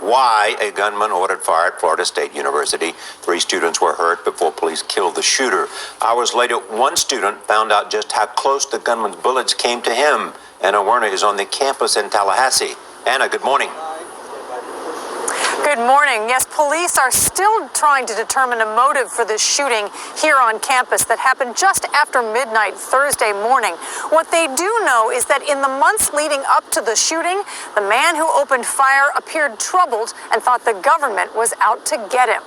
why a gunman ordered fire at Florida State University. 3 students were hurt before police killed the shooter. Hours later, one student found out just how close the gunman's bullets came to him. Anna Werner is on the campus in Tallahassee. Anna, good morning. Good morning. Yes, police are still trying to determine a motive for this shooting here on campus that happened just after midnight Thursday morning. What they do know is that in the months leading up to the shooting, the man who opened fire appeared troubled and thought the government was out to get him.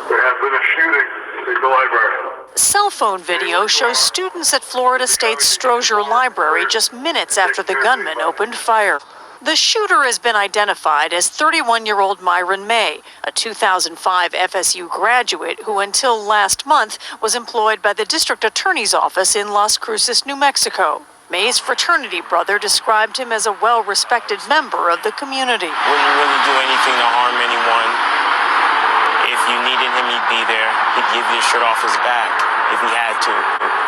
There has been a shooting in the library. Cell phone video shows students at Florida State's Strozier Library just minutes after the gunman opened fire. The shooter has been identified as 31-year-old Myron May, a 2005 FSU graduate who until last month was employed by the district attorney's office in Las Cruces, New Mexico. May's fraternity brother described him as a well-respected member of the community. Wouldn't really do anything to harm anyone. If you needed him, he'd be there. He'd give you his shirt off his back if he had to.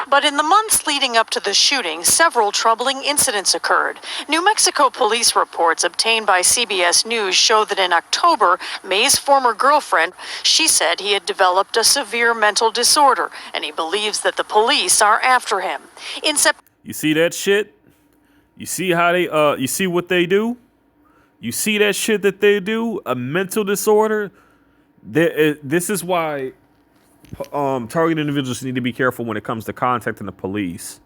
But in the months leading up to the shooting, several troubling incidents occurred. New Mexico police reports obtained by CBS News show that in October, May's former girlfriend, she said he had developed a severe mental disorder, and he believes that the police are after him. You see that shit? You see how they, you see what they do? You see that shit that they do? A mental disorder? This is why targeted individuals need to be careful when it comes to contacting the police.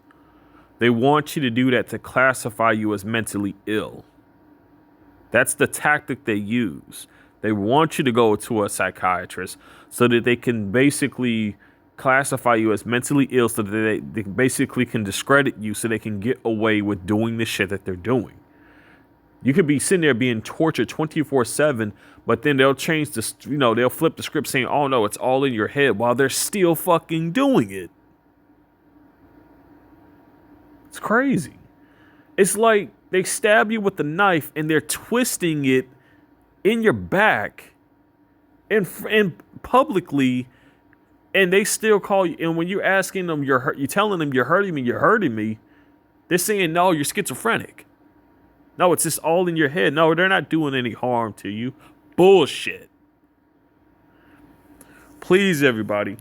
They want you to do that to classify you as mentally ill. That's the tactic they use. They want you to go to a psychiatrist so that they can basically classify you as mentally ill, so that they basically can discredit you, so they can get away with doing the shit that they're doing. You could be sitting there being tortured 24/7, but then they'll change the, they'll flip the script saying, oh no, it's all in your head, while they're still fucking doing it. It's crazy. It's like they stab you with a knife and they're twisting it in your back and publicly, and they still call you. And when you're asking them, you're telling them you're hurting me, they're saying, no, you're schizophrenic. No, it's just all in your head. No, they're not doing any harm to you. Bullshit. Please, everybody.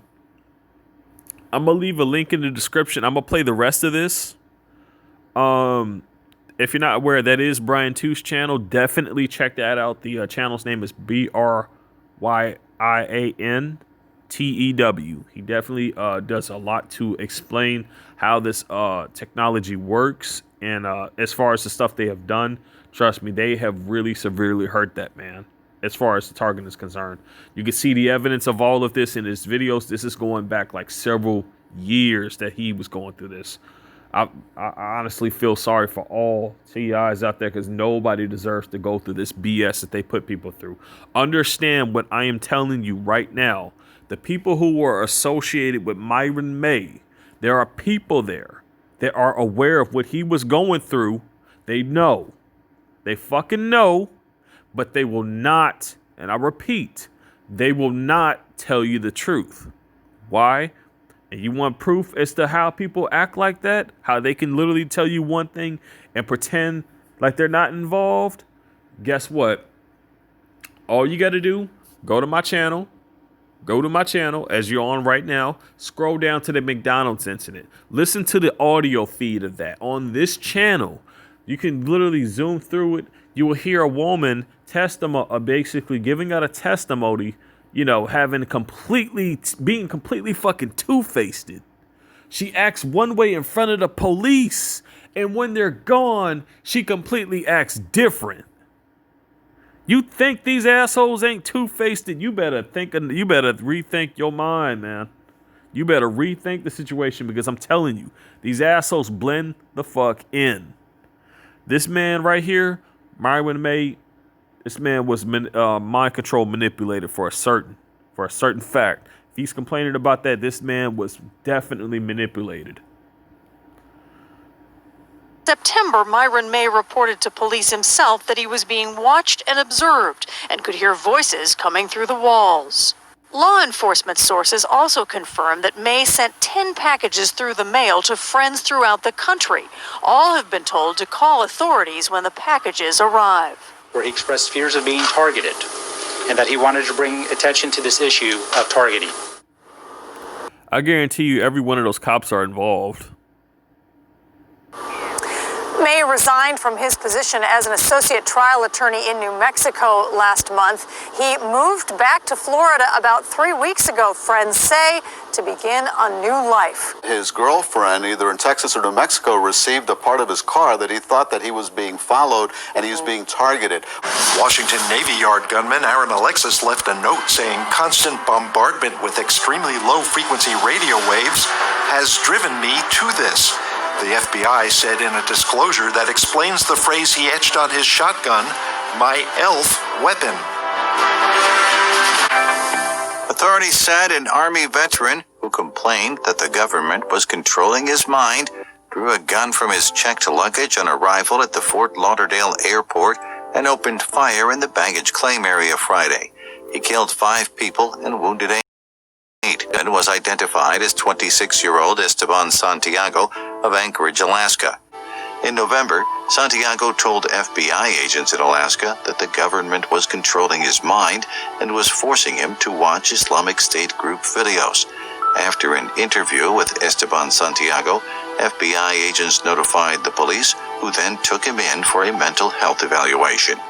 I'm going to leave a link in the description. I'm going to play the rest of this. If you're not aware, that is Brian Two's channel. Definitely check that out. The channel's name is BRYIANTEW. He definitely does a lot to explain how this technology works. And as far as the stuff they have done, trust me, they have really severely hurt that man as far as the target is concerned. You can see the evidence of all of this in his videos. This is going back like several years that he was going through this. I honestly feel sorry for all TIs out there, because nobody deserves to go through this BS that they put people through. Understand what I am telling you right now. The people who were associated with Myron May, there are people there that are aware of what he was going through. They know. They fucking know. But they will not, and I repeat, they will not tell you the truth. Why? And you want proof as to how people act like that? How they can literally tell you one thing and pretend like they're not involved? Guess what? All you got to do, go to my channel. Go to my channel as you're on right now. Scroll down to the McDonald's incident. Listen to the audio feed of that. On this channel, you can literally zoom through it. You will hear a woman basically giving out a testimony, being completely fucking two-faced. She acts one way in front of the police, and when they're gone, she completely acts different. You think these assholes ain't two-faced? You better rethink your mind, man. You better rethink the situation, because I'm telling you, these assholes blend the fuck in. This man right here, Myron May, this man was mind control manipulated for a certain fact. If he's complaining about that, this man was definitely manipulated. September, Myron May reported to police himself that he was being watched and observed and could hear voices coming through the walls. Law enforcement sources also confirmed that May sent 10 packages through the mail to friends throughout the country. All have been told to call authorities when the packages arrive. where he expressed fears of being targeted and that he wanted to bring attention to this issue of targeting. I guarantee you every one of those cops are involved. May resigned from his position as an associate trial attorney in New Mexico last month. He moved back to Florida about 3 weeks ago, friends say, to begin a new life. His girlfriend, either in Texas or New Mexico, received a part of his car that he thought that he was being followed and he was being targeted. Washington Navy Yard gunman Aaron Alexis left a note saying constant bombardment with extremely low-frequency radio waves has driven me to this. The FBI said in a disclosure that explains the phrase he etched on his shotgun, "My elf weapon." Authorities said an Army veteran who complained that the government was controlling his mind drew a gun from his checked luggage on arrival at the Fort Lauderdale airport and opened fire in the baggage claim area Friday. He killed 5 people and wounded 8. And was identified as 26-year-old Esteban Santiago of Anchorage, Alaska. In November, Santiago told FBI agents in Alaska that the government was controlling his mind and was forcing him to watch Islamic State group videos. After an interview with Esteban Santiago, FBI agents notified the police, who then took him in for a mental health evaluation.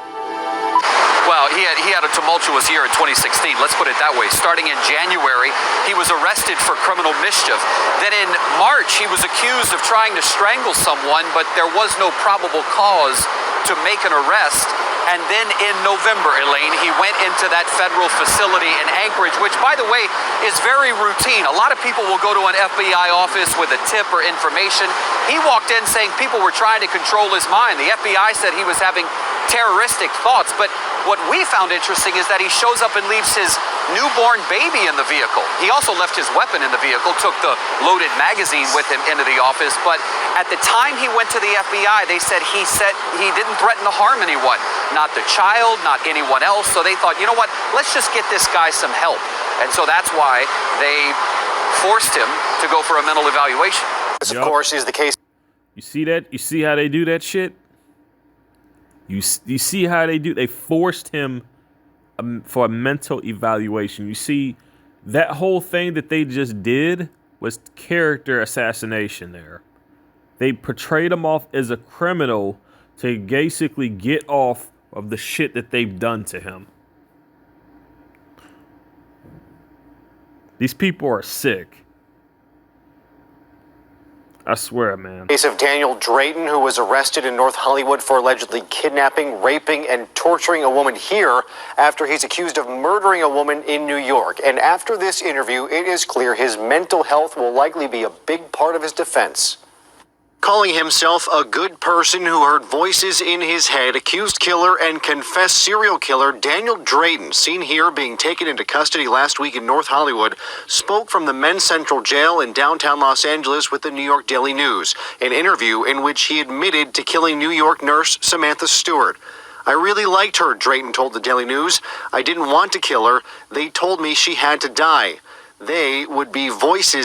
Well, he had a tumultuous year in 2016, let's put it that way. Starting in January, he was arrested for criminal mischief. Then in March, he was accused of trying to strangle someone, but there was no probable cause to make an arrest. And then in November, Elaine, he went into that federal facility in Anchorage, which, by the way, is very routine. A lot of people will go to an FBI office with a tip or information. He walked in saying people were trying to control his mind. The FBI said he was having terroristic thoughts. But what we found interesting is that he shows up and leaves his newborn baby in the vehicle. He also left his weapon in the vehicle, took the loaded magazine with him into the office. But at the time he went to the FBI, they said he didn't threaten to harm anyone, not the child, not anyone else. So they thought, you know what, let's just get this guy some help. And so that's why they forced him to go for a mental evaluation. This, of course, is the case. You see that? You see how they do that shit? You see how they do? They forced him for a mental evaluation. You see, that whole thing that they just did was character assassination there. They portrayed him off as a criminal to basically get off of the shit that they've done to him. These people are sick. I swear, man. Case of Daniel Drayton, who was arrested in North Hollywood for allegedly kidnapping, raping, and torturing a woman here after he's accused of murdering a woman in New York. And after this interview, it is clear his mental health will likely be a big part of his defense. Calling himself a good person who heard voices in his head, accused killer and confessed serial killer Daniel Drayton, seen here being taken into custody last week in North Hollywood, spoke from the Men's Central Jail in downtown Los Angeles with the New York Daily News, an interview in which he admitted to killing New York nurse Samantha Stewart. I really liked her, Drayton told the Daily News. I didn't want to kill her. They told me she had to die. They would be voices